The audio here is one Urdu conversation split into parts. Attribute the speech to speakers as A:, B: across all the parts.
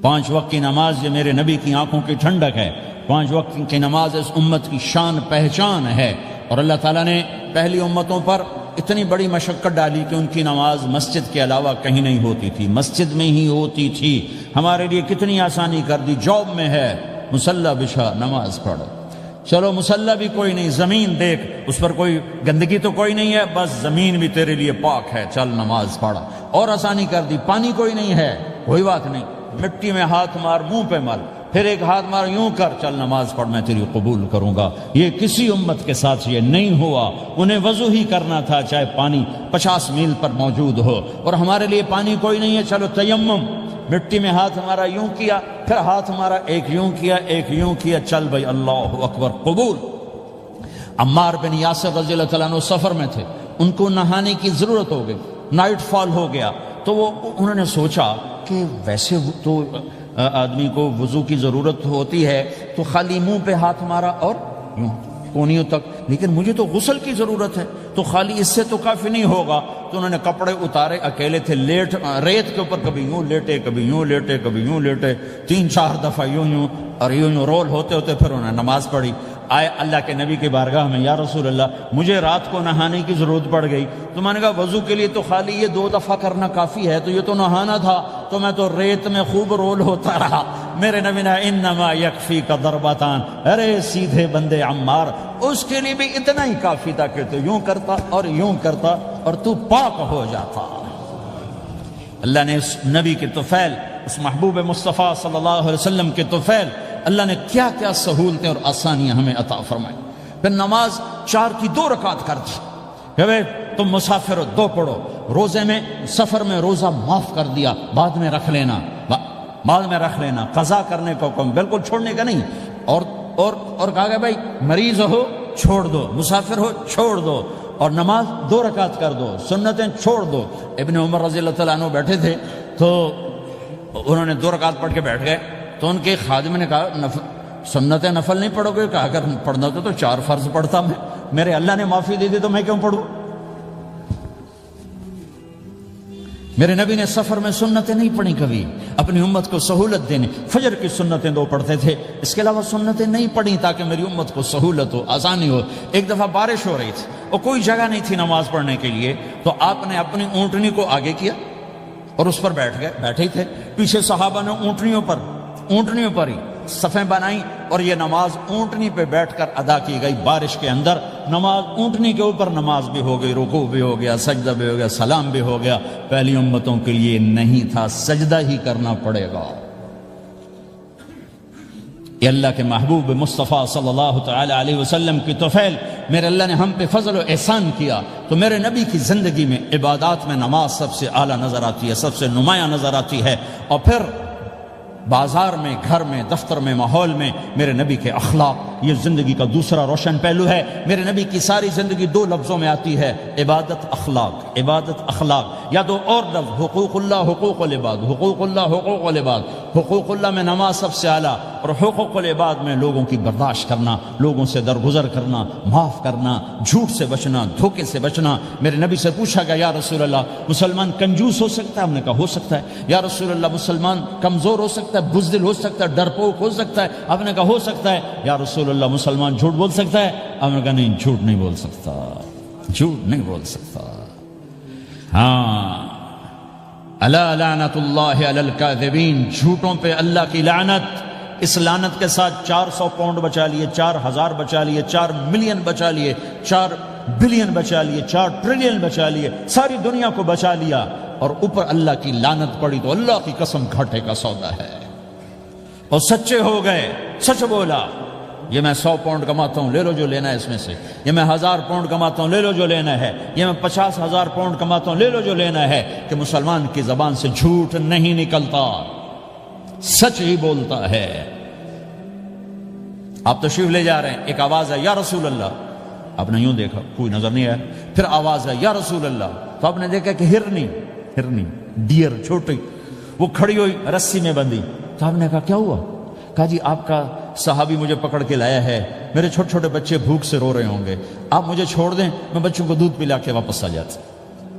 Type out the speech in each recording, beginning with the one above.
A: 5 وقت کی نماز یہ میرے نبی کی آنکھوں کی ٹھنڈک ہے، 5 وقت کی نماز اس امت کی شان پہچان ہے۔ اور اللہ تعالیٰ نے پہلی امتوں پر اتنی بڑی مشقت ڈالی کہ ان کی نماز مسجد کے علاوہ کہیں نہیں ہوتی تھی، مسجد میں ہی ہوتی تھی۔ ہمارے لیے کتنی آسانی کر دی، جاب میں ہے مصلی بچھا نماز پڑھو، چلو مصلی بھی کوئی نہیں، زمین دیکھ اس پر کوئی گندگی تو کوئی نہیں ہے، بس زمین بھی تیرے لیے پاک ہے، چل نماز پڑھا۔ اور آسانی کر دی، پانی کوئی نہیں ہے، کوئی بات نہیں، مٹی میں ہاتھ مار، منہ پہ مار، پھر ایک ہاتھ مار، یوں کر، چل نماز پڑھ، میں تیری قبول کروں گا۔ یہ کسی امت کے ساتھ یہ نہیں ہوا، انہیں وضو ہی کرنا تھا چاہے پانی 50 میل پر موجود ہو۔ اور ہمارے لیے پانی کوئی نہیں ہے، چلو تیمم، مٹی میں ہاتھ ہمارا یوں کیا، پھر ہاتھ ہمارا ایک یوں کیا، ایک یوں کیا، چل بھائی اللہ اکبر قبول۔ عمار بن یاسر رضی اللہ تعالیٰ عنہ سفر میں تھے، ان کو نہانے کی ضرورت ہو گئی، نائٹ فال ہو گیا، تو انہوں نے سوچا کہ ویسے تو آدمی کو وضو کی ضرورت ہوتی ہے تو خالی منہ پہ ہاتھ مارا اور یوں کونیوں تک، لیکن مجھے تو غسل کی ضرورت ہے، تو خالی اس سے تو کافی نہیں ہوگا۔ تو انہوں نے کپڑے اتارے، اکیلے تھے، ریت کے اوپر کبھی یوں لیٹے، کبھی یوں لیٹے، کبھی یوں لیٹے، 3-4 دفعہ یوں یوں اور یوں رول ہوتے ہوتے پھر انہوں نے نماز پڑھی۔ آئے اللہ کے نبی کی بارگاہ میں، یا رسول اللہ مجھے رات کو نہانے کی ضرورت پڑ گئی، تو میں نے کہا وضو کے لیے تو خالی یہ 2 دفعہ کرنا کافی ہے، تو یہ تو نہانا تھا، تو میں تو ریت میں خوب رول ہوتا رہا۔ میرے نبی نے انما یکفیک ضربتان، ارے سیدھے بندے عمار، اس کے لیے بھی اتنا ہی کافی تھا کہ تو یوں کرتا اور یوں کرتا اور تو پاک ہو جاتا۔ اللہ نے اس نبی کے طفیل، اس محبوب مصطفیٰ صلی اللہ علیہ وسلم کے طفیل، اللہ نے کیا کیا سہولتیں اور آسانیاں ہمیں عطا فرمائی۔ پھر نماز 4 کی 2 رکعت کر دی کہ بھئی تم مسافر ہو 2 پڑھو، روزے میں سفر میں روزہ معاف کر دیا، بعد میں رکھ لینا، بعد میں رکھ لینا، قضا کرنے کا حکم، بالکل چھوڑنے کا نہیں۔ اور کہا کہ بھائی مریض ہو چھوڑ دو، مسافر ہو چھوڑ دو، اور نماز 2 رکعت کر دو، سنتیں چھوڑ دو۔ ابن عمر رضی اللہ تعالیٰ عنہ بیٹھے تھے تو انہوں نے 2 رکعت پڑھ کے بیٹھ گئے، تو ان کے خادم نے کہا سنت نفل نہیں پڑھو گے؟ کہا اگر پڑھنا تو 4 فرض پڑھتا میں، میرے اللہ نے معافی دے دی تو میں کیوں پڑھوں؟ میرے نبی نے سفر میں سنتیں نہیں پڑھی کبھی، اپنی امت کو سہولت دینے، فجر کی سنتیں 2 پڑھتے تھے، اس کے علاوہ سنتیں نہیں پڑھی تاکہ میری امت کو سہولت ہو، آسانی ہو۔ ایک دفعہ بارش ہو رہی تھی اور کوئی جگہ نہیں تھی نماز پڑھنے کے لیے، تو آپ نے اپنی اونٹنی کو آگے کیا اور اس پر بیٹھ گئے، بیٹھے ہی تھے، پیچھے صحابہ نے اونٹنیوں پر ہی صفیں بنائیں، اور یہ نماز اونٹنی پہ بیٹھ کر ادا کی گئی بارش کے اندر۔ نماز اونٹنی کے اوپر نماز بھی ہو گئی، رکوع بھی ہو گیا، سجدہ بھی ہو گیا، سلام بھی ہو گیا۔ پہلی امتوں کے لیے نہیں تھا، سجدہ ہی کرنا پڑے گا۔ یہ اللہ کے محبوب مصطفیٰ صلی اللہ تعالی علیہ وسلم کی طفیل، میرے اللہ نے ہم پہ فضل و احسان کیا، تو میرے نبی کی زندگی میں عبادات میں نماز سب سے اعلیٰ نظر آتی ہے، سب سے نمایاں نظر آتی ہے۔ اور پھر بازار میں، گھر میں، دفتر میں، ماحول میں میرے نبی کے اخلاق، یہ زندگی کا دوسرا روشن پہلو ہے۔ میرے نبی کی ساری زندگی 2 لفظوں میں آتی ہے، عبادت اخلاق، عبادت اخلاق، یا 2 اور لفظ، حقوق اللہ حقوق العباد، حقوق اللہ حقوق العباد۔ حقوق اللہ میں نماز سب سے اعلیٰ، اور حقوق العباد میں لوگوں کی برداشت کرنا، لوگوں سے درگزر کرنا، معاف کرنا، جھوٹ سے بچنا، دھوکے سے بچنا۔ میرے نبی سے پوچھا گیا، یا رسول اللہ مسلمان کنجوس ہو سکتا ہے؟ ہم نے کہا ہو سکتا ہے۔ یا رسول اللہ مسلمان کمزور ہو سکتا ہے، بزدل ہو سکتا ہے، ڈرپوک ہو سکتا ہے؟ آپ نے کہا ہو سکتا ہے۔ یا رسول اللہ مسلمان جھوٹ بول سکتا ہے؟ آپ نے کہا نہیں، جھوٹ نہیں بول سکتا، جھوٹ نہیں بول سکتا۔ ہاں، الا لعنت اللہ علی الکاذبین، جھوٹوں پہ اللہ کی لعنت۔ اس لعنت کے ساتھ 400 پاؤنڈ بچا لیے، 4000 بچا لیے، 4 ملین بچا لیے، 4 بلین بچا لیے، 4 ٹریلین بچا لیے، ساری دنیا کو بچا لیا، اور اوپر اللہ کی لعنت پڑی تو اللہ کی قسم گھاٹے کا سودا ہے۔ اور سچے ہو گئے، سچ بولا، یہ میں 100 پاؤنڈ کماتا ہوں، لے لو جو لینا ہے اس میں سے، یہ میں 1000 پاؤنڈ کماتا ہوں، لے لو جو لینا ہے، یہ میں 50,000 پاؤنڈ کماتا ہوں، لے لو جو لینا ہے، کہ مسلمان کی زبان سے جھوٹ نہیں نکلتا، سچ ہی بولتا ہے۔ آپ تشریف لے جا رہے ہیں، ایک آواز ہے یا رسول اللہ، آپ نے یوں دیکھا، کوئی نظر نہیں آیا، پھر آواز ہے یا رسول اللہ، تو آپ نے دیکھا کہ ہرنی ڈیئر چھوٹی وہ کھڑی ہوئی، رسی میں بندھی، تو آپ نے کہا کیا ہوا؟ کہا جی آپ کا صحابی مجھے پکڑ کے لایا ہے، میرے چھوٹے چھوٹے بچے بھوک سے رو رہے ہوں گے، آپ مجھے چھوڑ دیں، میں بچوں کو دودھ پلا کے واپس آ جاتا،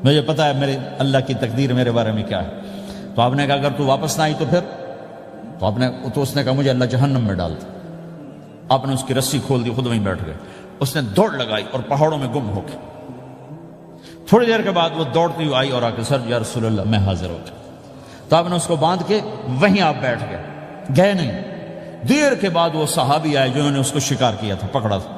A: مجھے پتا ہے میرے اللہ کی تقدیر میرے بارے میں کیا ہے۔ تو آپ نے کہا اگر تو واپس نہ آئی تو پھر تو اس نے کہا مجھے اللہ جہنم میں ڈال دے. آپ نے اس کی رسی کھول دی, خود وہیں بیٹھ گئے. اس نے دوڑ لگائی اور پہاڑوں میں گم ہو گئے. تھوڑی دیر کے بعد وہ دوڑتی ہوئی آئی اور آ کے سر یا رسول اللہ میں حاضر ہو گیا. تو آپ نے اس کو باندھ کے وہیں آپ بیٹھ گئے نہیں. دیر کے بعد وہ صحابی آئے جنہوں نے اس کو شکار کیا تھا, پکڑا تھا.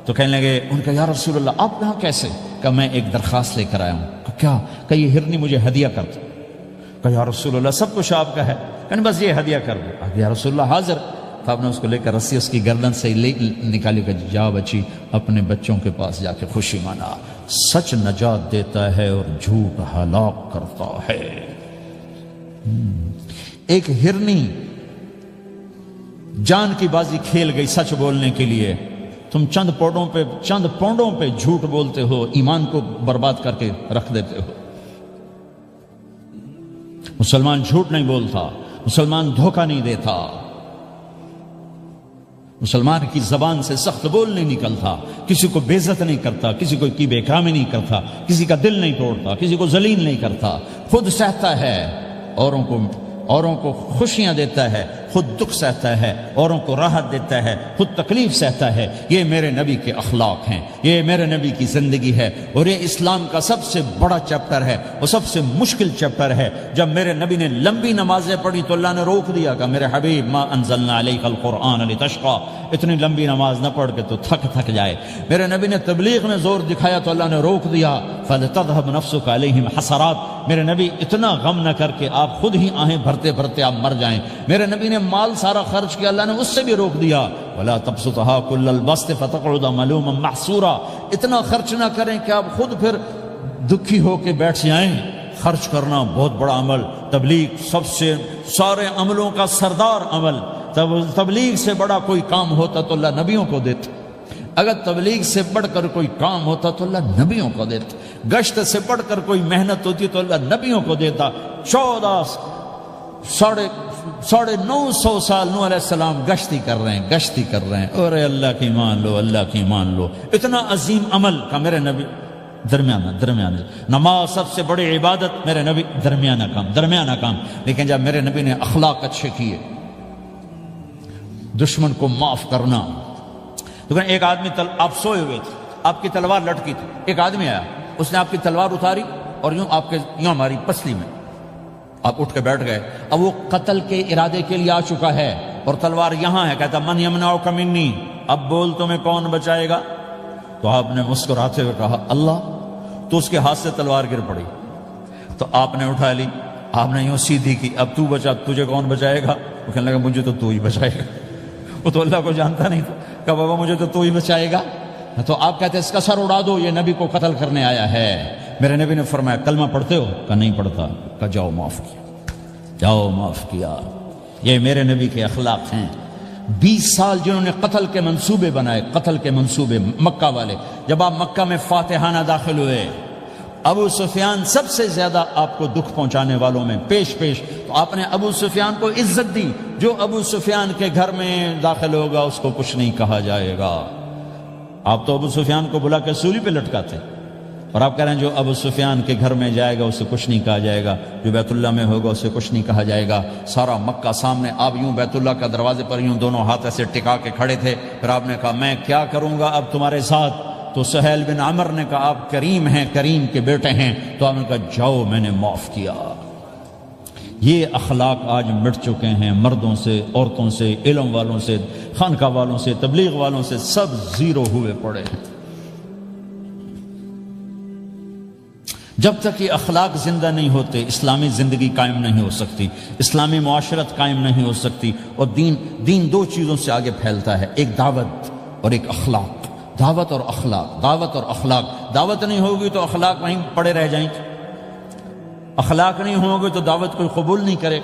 A: تو کہنے لگے, ان کا یا رسول اللہ آپ یہاں کیسے؟ کہ میں ایک درخواست لے کر آیا ہوں. کہ کیا؟ کہ یہ ہرنی مجھے ہدیہ کر دو. کہ یا رسول اللہ سب کچھ آپ کا ہے, کہ بس یہ ہدیہ کر دو. یا رسول اللہ حاضر. تو آپ نے اس کو لے کر رسی اس کی گردن سے نکالی کہ جا بچی اپنے بچوں کے پاس جا کے خوشی منا. سچ نجات دیتا ہے اور جھوٹ ہلاک کرتا ہے. ایک ہرنی جان کی بازی کھیل گئی سچ بولنے کے لیے. تم چند پونڈوں پہ جھوٹ بولتے ہو, ایمان کو برباد کر کے رکھ دیتے ہو. مسلمان جھوٹ نہیں بولتا, مسلمان دھوکہ نہیں دیتا, مسلمان کی زبان سے سخت بول نہیں نکلتا, کسی کو بے عزت نہیں کرتا, کسی کو کی بے اکرامی نہیں کرتا, کسی کا دل نہیں توڑتا, کسی کو ذلیل نہیں کرتا, خود سہتا ہے, اوروں کو خوشیاں دیتا ہے, خود دکھ سہتا ہے, اوروں کو راحت دیتا ہے, خود تکلیف سہتا ہے. یہ میرے نبی کے اخلاق ہیں, یہ میرے نبی کی زندگی ہے, اور یہ اسلام کا سب سے بڑا چیپٹر ہے, وہ سب سے مشکل چیپٹر ہے. جب میرے نبی نے لمبی نمازیں پڑھی تو اللہ نے روک دیا کہ میرے حبیب ما انزلنا علیک القرآن لتشقى, اتنی لمبی نماز نہ پڑھ کے تو تھک جائے. میرے نبی نے تبلیغ میں زور دکھایا تو اللہ نے روک دیا, فلتذهب نفسك علیہم حسرات. میرے نبی اتنا غم نہ کر کے آپ خود ہی آہیں بھرتے بھرتے آپ مر جائیں. میرے نبی نے مال سارا خرچ کیا, اللہ نے اس سے بھی روک دیا. ولا تبسطها كل البسط فتقعد ملوما محسورا. اتنا خرچ نہ کریں کہ آپ خود پھر دکھی ہو کے بیٹھ جائیں. خرچ کرنا بہت بڑا عمل, تبلیغ سب سے سارے عملوں کا سردار عمل. تبلیغ سے بڑا کوئی کام ہوتا تو اللہ نبیوں کو دیتا. اگر تبلیغ سے بڑھ کر کوئی کام ہوتا تو اللہ نبیوں کو دیتا. گشت سے بڑھ کر کوئی محنت ہوتی تو اللہ نبیوں کو دیتا. 950 سال نوح علیہ السلام گشتی کر رہے ہیں. اور اللہ کی مان لو, اللہ کی مان لو. اتنا عظیم عمل کا میرے نبی درمیانہ. نماز سب سے بڑی عبادت, میرے نبی درمیانہ کام. لیکن جب میرے نبی نے اخلاق اچھے کیے, دشمن کو معاف کرنا. تو ایک آدمی آپ سوئے ہوئے تھے, آپ کی تلوار لٹکی تھی, ایک آدمی آیا, اس نے آپ کی تلوار اتاری اور یوں ہماری پسلی میں. آپ اٹھ کے بیٹھ گئے. اب وہ قتل کے ارادے کے لیے آ چکا ہے اور تلوار یہاں ہے. کہتا من یمنعک منی, اب بول تمہیں کون بچائے گا؟ تو آپ نے مسکراتے ہوئے کہا اللہ. تو اس کے ہاتھ سے تلوار گر پڑی. تو آپ نے اٹھا لی, آپ نے یوں سیدھی کی, اب تو بچا, تجھے کون بچائے گا؟ وہ کہنے لگا مجھے تو ہی بچائے گا. وہ تو اللہ کو جانتا نہیں تھا. کہا بابا مجھے تو ہی بچائے گا. تو آپ کہتے ہیں اس کا سر اڑا دو, یہ نبی کو قتل کرنے آیا ہے. میرے نبی نے فرمایا کلمہ پڑھتے ہو؟ کہا نہیں پڑھتا. کہا جاؤ معاف کیا. یہ میرے نبی کے اخلاق ہیں. 20 سال جنہوں نے قتل کے منصوبے بنائے, قتل کے منصوبے, مکہ والے. جب آپ مکہ میں فاتحانہ داخل ہوئے, ابو سفیان سب سے زیادہ آپ کو دکھ پہنچانے والوں میں پیش. تو آپ نے ابو سفیان کو عزت دی. جو ابو سفیان کے گھر میں داخل ہوگا اس کو کچھ نہیں کہا جائے گا. آپ تو ابو سفیان کو بلا کے سولی پہ لٹکاتے, اور آپ کہہ رہے ہیں جو ابو سفیان کے گھر میں جائے گا اسے کچھ نہیں کہا جائے گا, جو بیت اللہ میں ہوگا اسے کچھ نہیں کہا جائے گا. سارا مکہ سامنے, آپ یوں بیت اللہ کا دروازے پر یوں دونوں ہاتھ ایسے ٹکا کے کھڑے تھے. پھر آپ نے کہا میں کیا کروں گا اب تمہارے ساتھ؟ تو سہیل بن عمر نے کہا آپ کریم ہیں, کریم کے بیٹے ہیں. تو آپ نے کہا جاؤ میں نے معاف کیا. یہ اخلاق آج مٹ چکے ہیں. مردوں سے, عورتوں سے, علم والوں سے, خانقاہ والوں سے, تبلیغ والوں سے, سب زیرو ہوئے پڑے ہیں. جب تک یہ اخلاق زندہ نہیں ہوتے اسلامی زندگی قائم نہیں ہو سکتی, اسلامی معاشرت قائم نہیں ہو سکتی. اور دین 2 چیزوں سے آگے پھیلتا ہے, ایک دعوت اور ایک اخلاق. دعوت اور اخلاق. دعوت نہیں ہوگی تو اخلاق وہیں پڑے رہ جائیں گے. اخلاق نہیں ہوں گے تو دعوت کوئی قبول نہیں کرے.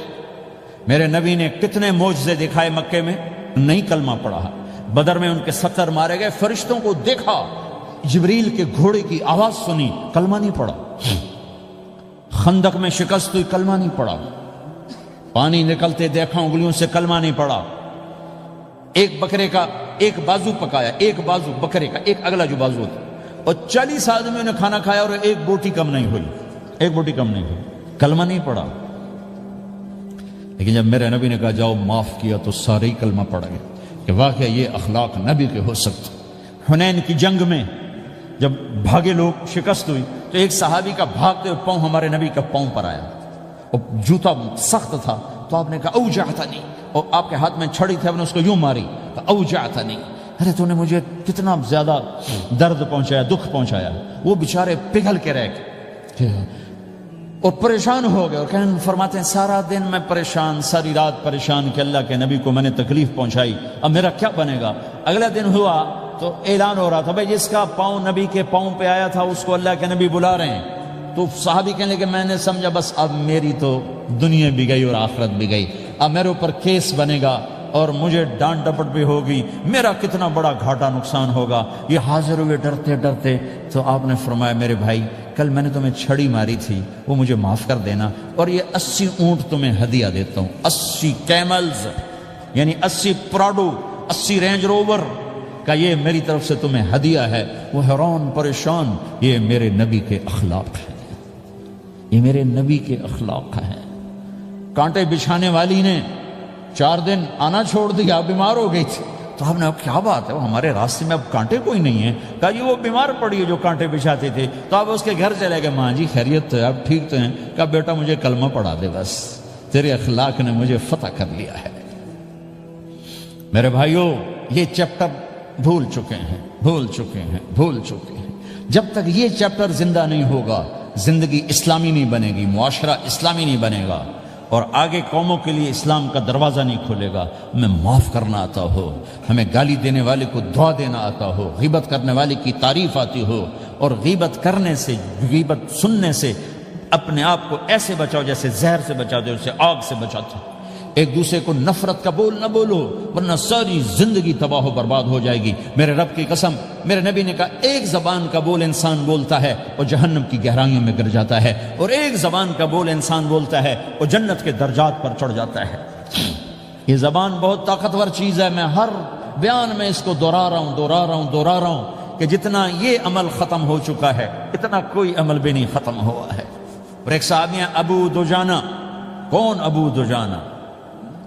A: میرے نبی نے کتنے معجزے دکھائے مکے میں, نہیں کلمہ پڑھا. بدر میں ان کے 70 مارے گئے, فرشتوں کو دیکھا, جبریل کے گھوڑے کی آواز سنی, کلمہ نہیں پڑھا. خندق میں شکست ہوئی, کلمہ نہیں پڑھا. پانی نکلتے دیکھا, انگلیوں سے کلمہ نہیں پڑھا. ایک بکرے کا ایک بازو پکایا, ایک بازو بکرے کا, ایک اگلا جو بازو تھا, اور 40 آدمیوں نے کھانا کھایا اور ایک بوٹی کم نہیں ہوئی, کلمہ نہیں پڑھا. لیکن جب میرے نبی نے کہا جاؤ معاف کیا تو سارے ہی کلمہ پڑ گئے کہ واقعہ یہ اخلاق نبی کے ہو سکتے۔ حنین کی جنگ میں جب بھاگے لوگ، شکست ہوئی، تو ایک صحابی کا بھاگتے ہوئے پاؤں ہمارے نبی کا پاؤں پر آیا، اور جوتا سخت تھا، تو آپ نے کہا اوجعتنی، اور آپ کے ہاتھ میں چھڑی تھی، آپ نے اس کو یوں ماری، اوجعتنی، ارے تو نے مجھے کتنا زیادہ درد پہنچایا، دکھ پہنچایا۔ وہ بیچارے پگھل کے رہ گئے اور پریشان ہو گئے، اور فرماتے ہیں سارا دن میں پریشان، ساری رات پریشان کہ اللہ کے نبی کو میں نے تکلیف پہنچائی، اب میرا کیا بنے گا۔ اگلا دن ہوا تو اعلان ہو رہا تھا بھائی جس کا پاؤں نبی کے پاؤں پہ آیا تھا اس کو اللہ کے نبی بلا رہے ہیں۔ تو صحابی کہنے لگے میں نے سمجھا بس اب میری تو دنیا بھی گئی اور آخرت بھی گئی، اب میرے اوپر کیس بنے گا اور مجھے ڈانٹ ڈپٹ بھی ہوگی، میرا کتنا بڑا گھاٹا نقصان ہوگا۔ یہ حاضر ہوئے ڈرتے ڈرتے، تو آپ نے فرمایا میرے بھائی کل میں نے تمہیں چھڑی ماری تھی، وہ مجھے معاف کر دینا، اور یہ 80 اونٹ تمہیں ہدیہ دیتا ہوں، 80 کیملز یعنی 80 پراڈو، 80 رینج روور کا یہ میری طرف سے تمہیں ہدیہ ہے۔ وہ حیران پریشان، یہ میرے نبی کے اخلاق ہیں، یہ میرے نبی کے اخلاق ہیں۔ کانٹے بچھانے والی نے 4 دن آنا چھوڑ دیا، بیمار ہو گئی تھی، تو آپ نے کیا بات ہے، وہ ہمارے راستے میں اب کانٹے کوئی نہیں ہیں، کہا یہ وہ بیمار پڑی ہے جو کانٹے بچھاتے تھے۔ تو آپ اس کے گھر چلے گئے، ماں جی خیریت تو ہے، آپ ٹھیک تو ہیں؟ کہا بیٹا مجھے کلمہ پڑھا دے، بس تیرے اخلاق نے مجھے فتح کر لیا ہے۔ میرے بھائیوں یہ چیپٹر بھول چکے ہیں، بھول چکے ہیں، بھول چکے ہیں۔ جب تک یہ چیپٹر زندہ نہیں ہوگا زندگی اسلامی نہیں بنے گی، معاشرہ اسلامی نہیں بنے گا، اور آگے قوموں کے لیے اسلام کا دروازہ نہیں کھلے گا۔ ہمیں معاف کرنا آتا ہو، ہمیں گالی دینے والے کو دعا دینا آتا ہو، غیبت کرنے والے کی تعریف آتی ہو، اور غیبت کرنے سے، غیبت سننے سے اپنے آپ کو ایسے بچاؤ جیسے زہر سے بچاتے ہو، اسے آگ سے بچاتے ہو۔ ایک دوسرے کو نفرت کا بول نہ بولو، ورنہ ساری زندگی تباہ و برباد ہو جائے گی۔ میرے رب کی قسم، میرے نبی نے کہا ایک زبان کا بول انسان بولتا ہے اور جہنم کی گہرائیوں میں گر جاتا ہے، اور ایک زبان کا بول انسان بولتا ہے اور جنت کے درجات پر چڑھ جاتا ہے۔ یہ زبان بہت طاقتور چیز ہے، میں ہر بیان میں اس کو دہرا رہا ہوں کہ جتنا یہ عمل ختم ہو چکا ہے اتنا کوئی عمل بھی نہیں ختم ہوا ہے۔ اور ایک صحابی ہیں ابو دجانہ۔ کون ابو دجانہ؟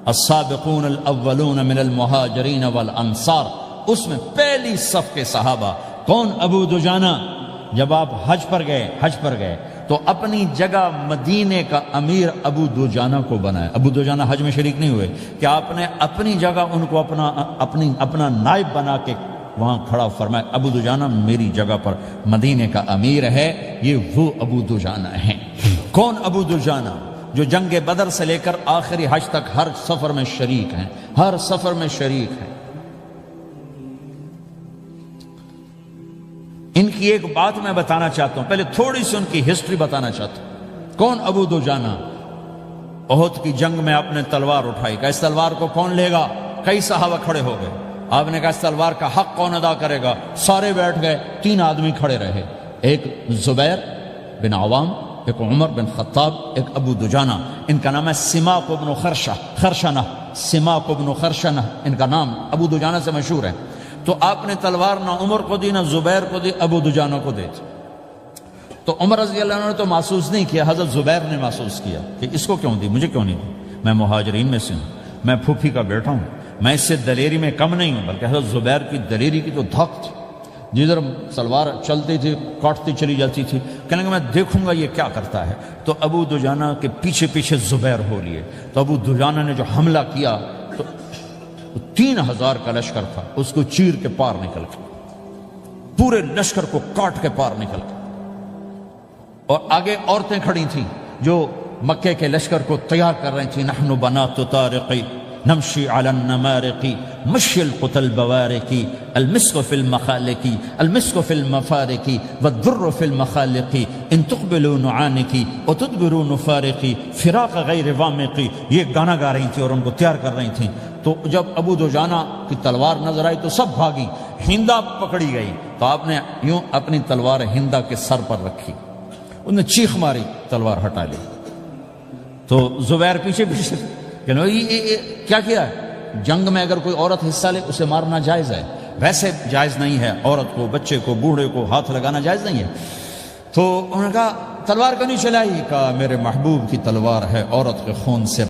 A: السابقون الاولون من المہاجرین والانصار، اس میں پہلی صف کے صحابہ۔ کون ابو دجانہ؟ جب آپ حج پر گئے تو اپنی جگہ مدینے کا امیر ابو دجانہ کو بنایا۔ ابو دجانہ حج میں شریک نہیں ہوئے، کہ آپ نے اپنی جگہ ان کو اپنا نائب بنا کے وہاں کھڑا فرمایا ابو دجانہ میری جگہ پر مدینے کا امیر ہے، یہ وہ ابو دجانہ ہیں۔ کون ابو دجانہ؟ جو جنگ بدر سے لے کر آخری حج تک ہر سفر میں شریک ہیں، ہر سفر میں شریک ہیں۔ ان کی ایک بات میں بتانا چاہتا ہوں، پہلے تھوڑی سی ان کی ہسٹری بتانا چاہتا ہوں۔ کون ابو دجانہ؟ احد کی جنگ میں آپ نے تلوار اٹھائی، کہ اس تلوار کو کون لے گا؟ کئی صحابہ کھڑے ہو گئے، آپ نے کہا اس تلوار کا حق کون ادا کرے گا؟ سارے بیٹھ گئے، 3 آدمی کھڑے رہے، ایک زبیر بن عوام، ایک عمر بن خطاب، ایک ابو دجانہ۔ ان کا نام ہے سماق بن خرشنہ، سماق بن خرشنہ ان کا نام ابو دجانہ سے مشہور ہے۔ تو آپ نے تلوار نہ عمر کو دی، نہ زبیر کو دی، ابو دجانہ کو دے دی۔ تو عمر رضی اللہ عنہ نے تو محسوس نہیں کیا، حضرت زبیر نے محسوس کیا کہ اس کو کیوں دی، مجھے کیوں نہیں دی؟ میں مہاجرین میں سے ہوں، میں پھوپھی کا بیٹا ہوں، میں اس سے دلیری میں کم نہیں ہوں۔ بلکہ حضرت زبیر کی دلیری کی تو دھک تھی، جدھر سلوار چلتی تھی کاٹتی چلی جاتی تھی، کہنے کہ میں دیکھوں گا یہ کیا کرتا ہے۔ تو ابو دجانہ کے پیچھے پیچھے زبیر ہو لیے۔ تو ابو دجانہ نے جو حملہ کیا تو 3000 کا لشکر تھا، اس کو چیر کے پار نکل گیا، پورے لشکر کو کاٹ کے پار نکل گیا۔ اور آگے عورتیں کھڑی تھیں جو مکے کے لشکر کو تیار کر رہی تھیں۔ نحن بنات طارقی نمشی علی النمارقی مشی القتل بوارقی المسک فی المخالقی المسک فی المفارقی والدر فی المخالقی ان تقبلوا نعانقی وتدبروا نفارقی فراق غیر وامقی۔ یہ گانا گا رہی تھیں اور ان کو تیار کر رہی تھیں۔ تو جب ابو دجانہ کی تلوار نظر آئی تو سب بھاگی، ہندا پکڑی گئی، تو آپ نے یوں اپنی تلوار ہندا کے سر پر رکھی، انہوں نے چیخ ماری، تلوار ہٹا لی۔ تو زبیر پیچھے پیچھے کہ کیا کیا ہے؟ جنگ میں اگر کوئی عورت حصہ لے اسے مارنا جائز ہے، ویسے جائز نہیں ہے، عورت کو، بچے کو، بوڑھے کو ہاتھ لگانا جائز نہیں ہے۔ تو انہوں نے کہا تلوار کیوں نہیں چلائی؟ کہا میرے محبوب کی تلوار ہے، عورت کے خون سے